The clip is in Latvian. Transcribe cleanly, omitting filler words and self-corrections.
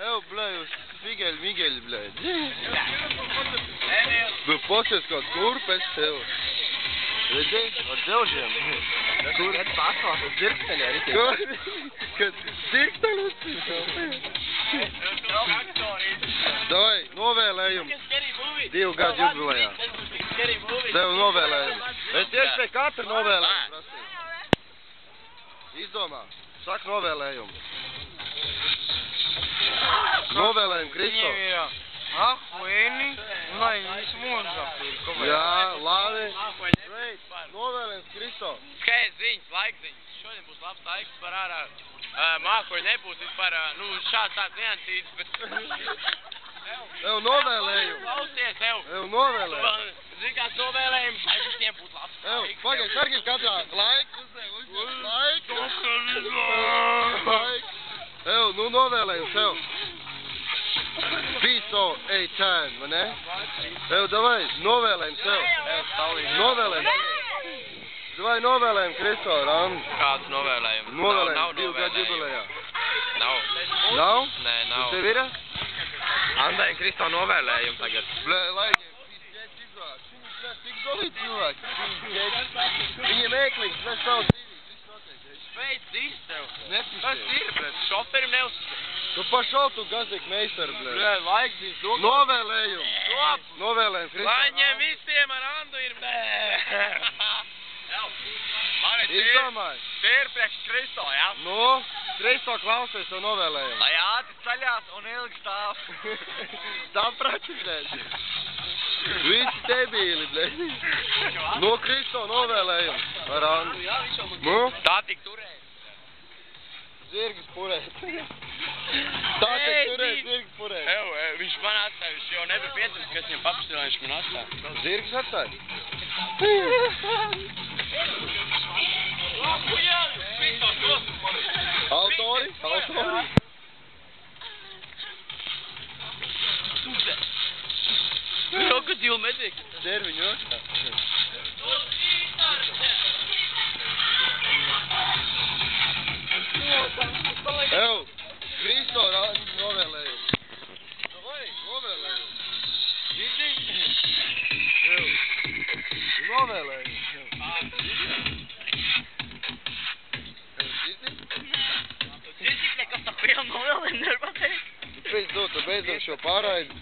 Evo, blēj, uz Migeļi, blēj. Nu, poses kaut kurpes tev. Redzi, ar dzelžiem. Kur? Kad pasvās uz dzirksteļa, arī Kur? Kad dzirksteļus? Davai, novēlējumi. 2 gadu jubilejā. Tev novēlējumi. Es tieši pie katra novēlējumu prasīju. Izdomā. Saka novēlējumu. Novēlējumu Kristo. Ahueni, lai viņš mūžā. Jā, labi. Novēlējums Kristo. Skaidrs ziņas, laikziņas. Šodien būs labs laiks par ārā. Mākoņi nebūs vispār, šāds tāds niansīts, bet... Ev novēlējumu. Klausies, Ev. Ev novēlējumu. Zini, kāds novēlējums, lai visiem būtu labs Ev, laiks. pagaid, sargies katrā. Laiks, Laiks. Ev, nu novēlējums, Ev. Piso, eitan, vai ne? Ev, davai, novēlējums, Ev. Novēlējums. Davai, novēlējums Kristo, Randi. Kādus novēlējumus? Novēlējums 2 gadu jubilejā. Nav. Nav? Nē, nav. Tev ir? Andai Kristo novēlējumu tagad. Blē, laikiem. Tik dolīt cilvēki. Viņiem ēklīgs, mēs savu dzīvības. Veids iztev. Nepišķiet. Tas ir, bet šoferim neuzsver. Tu pašau tu gazdīgi meistaru, blē. Blē, laiks Novēlējumu. Novēlējumu Kristo. Lai viņiem visiem ar Andu ir bē. Izdomāj. Tie ir priekš Kristo, jā? Nu, Kristo klausies to novēlējumu. Lai ātri ceļās un ilgi stāv. Saprati, blē. Visi debīli, blē. No Kristo novēlējumu. Ar Andu. Nu? Tā tik turēt. Zirgis purēt. Tā tik turēt, zirgis purēt. Viņš man atstāja, viņš jau nebija piecins, kas viņam papastīja, viņš man atstāja. Zirgis atstāja? Autori? Krokodilu medīgi. Der viņu rokā. Ev, Kristo novēlējumu. Vai, novēlējumu. Dzirdi? Ev, novēlējumu. Dzirdi, kas tā pilna novēlējumu nevar pateikt? Tu beidzot šo pārraidi.